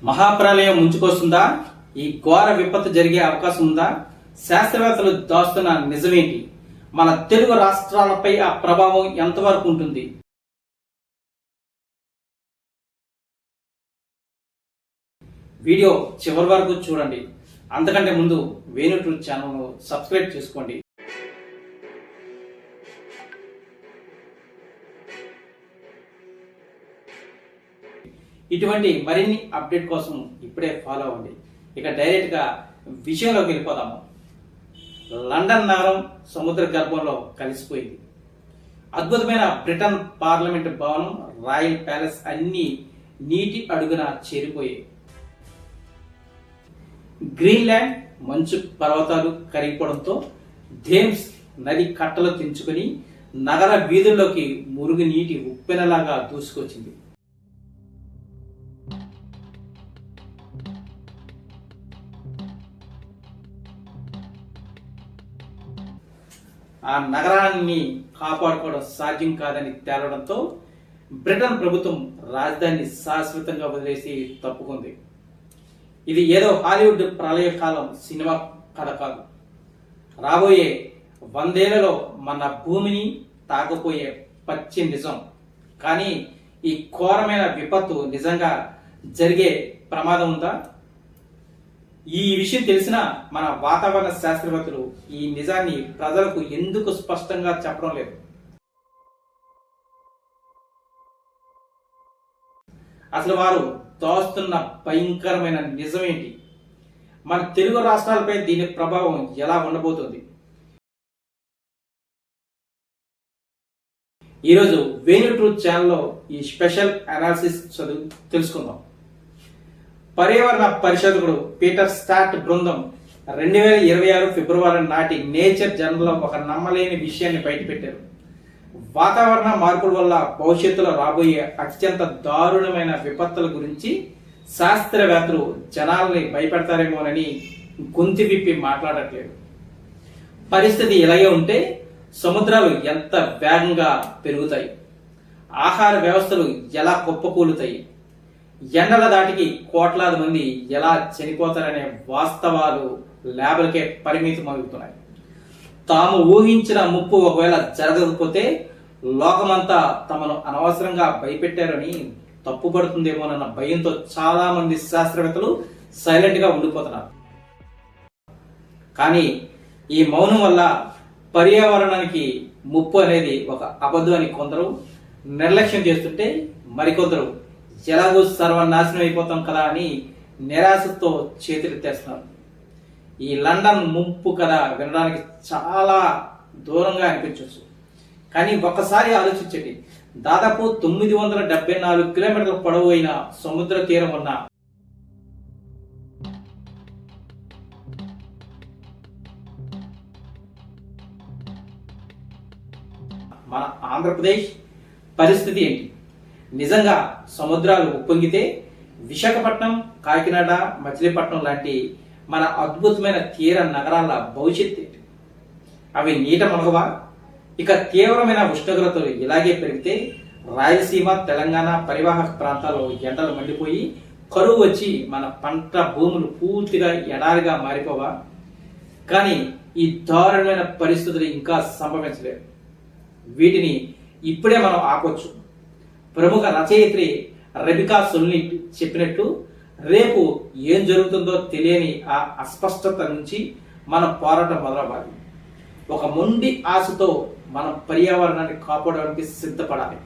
మహాప్రళయం ముంచుకొస్తుందా? ఈ ఘోర విపత్తు జరిగే అవకాశం ఉందా? శాస్త్రవేత్తలు దాస్తున్న నిజమేంటి? మన తెలుగు రాష్ట్రాలపై ఆ ప్రభావం ఎంతవరకు ఉంటుంది? వీడియో చివరి వరకు చూడండి. అంతకంటే ముందు వేణు ట్రూత్ ఛానల్ను సబ్స్క్రైబ్ చేసుకోండి. ఇటువంటి మరిన్ని అప్డేట్ కోసం ఇప్పుడే ఫాలో అవ్వండి. ఇక డైరెక్ట్గా విషయంలోకి వెళ్ళిపోదాము. లండన్ నగరం సముద్ర గర్భంలో కలిసిపోయింది. అద్భుతమైన బ్రిటన్ పార్లమెంట్ భవనం, రాయల్ ప్యాలెస్ అన్ని నీటి అడుగున చేరిపోయాయి. గ్రీన్లాండ్ మంచు పర్వతాలు కరిగిపోవడంతో థేమ్స్ నది కట్టలు తెంచుకొని నగర వీధుల్లోకి మురుగు నీటి ఉప్పెనలాగా దూసుకొచ్చింది. ఆ నగరాన్ని కాపాడుకోవడం సాధ్యం కాదని తేలడంతో బ్రిటన్ ప్రభుత్వం రాజధానిని శాశ్వతంగా వదిలేసి తప్పుకుంది. ఇది ఏదో హాలీవుడ్ ప్రళయకాలం సినిమా కథ కాదు. రాబోయే 100 ఏళ్లలో మన భూమిని తాకపోయే పచ్చి నిజం. కానీ ఈ ఘోరమైన విపత్తు నిజంగా జరిగే ప్రమాదం ఉందా? ఈ విషయం తెలిసిన మన వాతావరణ శాస్త్రవేత్తలు ఈ నిజాన్ని ప్రజలకు ఎందుకు స్పష్టంగా చెప్పడం లేదు? అసలు వారు దాస్తున్న భయంకరమైన నిజమేంటి? మన తెలుగు రాష్ట్రాలపై దీని ప్రభావం ఎలా ఉండబోతుంది? ఈరోజు వేణు ట్రూత్ ఛానల్లో ఈ స్పెషల్ అనాలిసిస్ తెలుసుకుందాం. పర్యావరణ పరిశోధకుడు పీటర్ స్టాట్ బృందం 2026 ఫిబ్రవరి నాటి నేచర్ జర్నల్లో ఒక నమ్మలేని విషయాన్ని బయటపెట్టారు. వాతావరణ మార్పుల వల్ల భవిష్యత్తులో రాబోయే అత్యంత దారుణమైన విపత్తుల గురించి శాస్త్రవేత్తలు జనాల్ని భయపెడతారేమోనని గొంతు విప్పి మాట్లాడట్లేదు. పరిస్థితి ఇలాగే ఉంటే సముద్రాలు ఎంత వేగంగా పెరుగుతాయి, ఆహార వ్యవస్థలు ఎలా కుప్పకూలుతాయి, ఎండల దాటికి కోట్లాది మంది ఎలా చనిపోతారనే వాస్తవాలు ల్యాబ్లకే పరిమితం అవుతున్నాయి. తాము ఊహించిన ముప్పు ఒకవేళ జరగకపోతే లోకమంతా తమను అనవసరంగా భయపెట్టారని తప్పుపడుతుందేమోనన్న భయంతో చాలా మంది శాస్త్రవేత్తలు సైలెంట్ గా ఉండిపోతున్నారు. కానీ ఈ మౌనం వల్ల పర్యావరణానికి ముప్పు అనేది ఒక అబద్ధం అని కొందరు నిర్లక్ష్యం చేస్తుంటే, మరికొందరు ఎలాగో సర్వనాశనం అయిపోతాం కదా అని నిరాశతో చేతులెత్తేస్తున్నారు. ఈ లండన్ ముంపు కథ వినడానికి చాలా దూరంగా అనిపించవచ్చు. కానీ ఒక్కసారి ఆలోచించండి. దాదాపు 974 కిలోమీటర్ల పొడవు అయిన సముద్ర తీరం ఉన్న మన ఆంధ్రప్రదేశ్ పరిస్థితి ఏంటి? నిజంగా సముద్రాలు ఉప్పొంగితే విశాఖపట్నం, కాకినాడ, మచిలీపట్నం లాంటి మన అద్భుతమైన తీర నగరాల భవిష్యత్తు ఏంటి? అవి నీట మునగవా? ఇక తీవ్రమైన ఉష్ణోగ్రతలు ఇలాగే పెరిగితే రాయలసీమ, తెలంగాణ పరివాహక ప్రాంతాల్లో ఎండలు మండిపోయి కరువు వచ్చి మన పంట భూములు పూర్తిగా ఎడారిగా మారిపోవా? కానీ ఈ దారుణమైన పరిస్థితులు ఇంకా సంభవించలేదు. వీటిని ఇప్పుడే మనం ఆపొచ్చు. ప్రముఖ రచయిత్రి రెబికా సోల్నిట్ చెప్పినట్టు, రేపు ఏం జరుగుతుందో తెలియని ఆ అస్పష్టత నుంచి మనం పోరాటం మొదలవ్వాలి. ఒక మొండి ఆశతో మనం పర్యావరణాన్ని కాపాడడానికి సిద్ధపడాలి.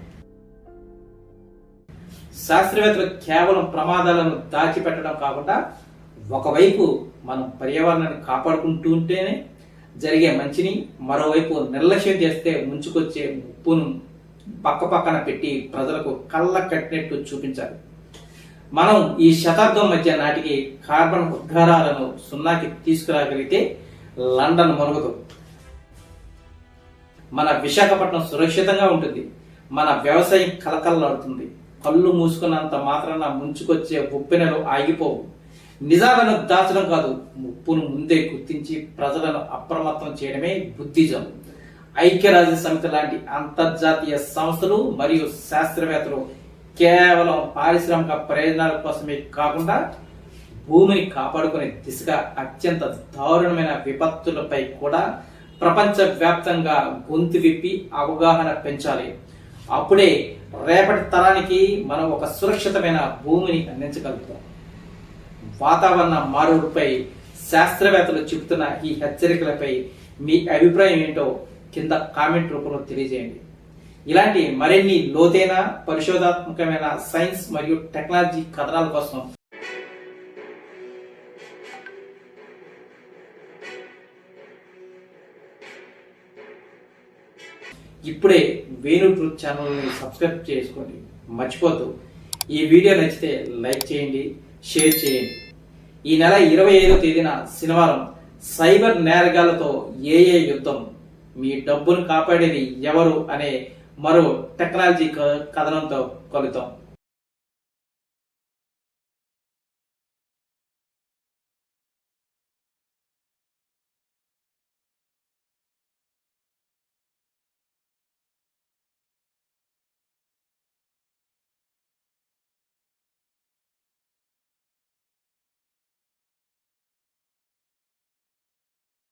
శాస్త్రవేత్తలు కేవలం ప్రమాదాలను దాచిపెట్టడం కాకుండా ఒకవైపు మనం పర్యావరణాన్ని కాపాడుకుంటూ ఉంటేనే జరిగే మంచిని, మరోవైపు నిర్లక్ష్యం చేస్తే ముంచుకొచ్చే ముప్పును పక్కన పెట్టి ప్రజలకు కళ్ళ కట్టినట్టు చూపించాలి. మనం ఈ శతాబ్దం మధ్య నాటికి కార్బన్ ఉద్గారాలను 0కి తీసుకురాగలిగితే లండన్ మునగదు, మన విశాఖపట్నం సురక్షితంగా ఉంటుంది, మన వ్యవసాయం కలకలలాడుతుంది. కళ్ళు మూసుకున్నంత మాత్రాన ముంచుకొచ్చే ఉప్పెనలు ఆగిపోవు. నిజాలను దాచడం కాదు, ముప్పును ముందే గుర్తించి ప్రజలను అప్రమత్తం చేయడమే బుద్ధిజం. ఐక్యరాజ్య సమితి లాంటి అంతర్జాతీయ సంస్థలు మరియు శాస్త్రవేత్తలు కేవలం పారిశ్రామిక ప్రయోజనాల కోసమే కాకుండా భూమిని కాపాడుకునే దిశగా అత్యంత దారుణమైన విపత్తులపై కూడా ప్రపంచ వ్యాప్తంగా గొంతు విప్పి అవగాహన పెంచాలి. అప్పుడే రేపటి తరానికి మనం ఒక సురక్షితమైన భూమిని అందించగలుగుతాం. వాతావరణ మార్పుపై శాస్త్రవేత్తలు చెబుతున్న ఈ హెచ్చరికలపై మీ అభిప్రాయం ఏంటో కింద కామెంట్ రూపంలో తెలియజేయండి. ఇలాంటి మరిన్ని లోతైన పరిశోధాత్మకమైన సైన్స్ మరియు టెక్నాలజీ కథనాల కోసం ఇప్పుడే వేణు ట్రూత్ ఛానల్ని సబ్స్క్రైబ్ చేసుకోండి. మర్చిపోద్దు. ఈ వీడియో నచ్చితే లైక్ చేయండి, షేర్ చేయండి. ఈ నెల 25వ తేదీన శనివారం సైబర్ నేరగాళ్లతో ఏఏ యుద్ధం, మీ డబ్బును కాపాడేది ఎవరు అనే మరో టెక్నాలజీ కథనంతో కలుద్దాం.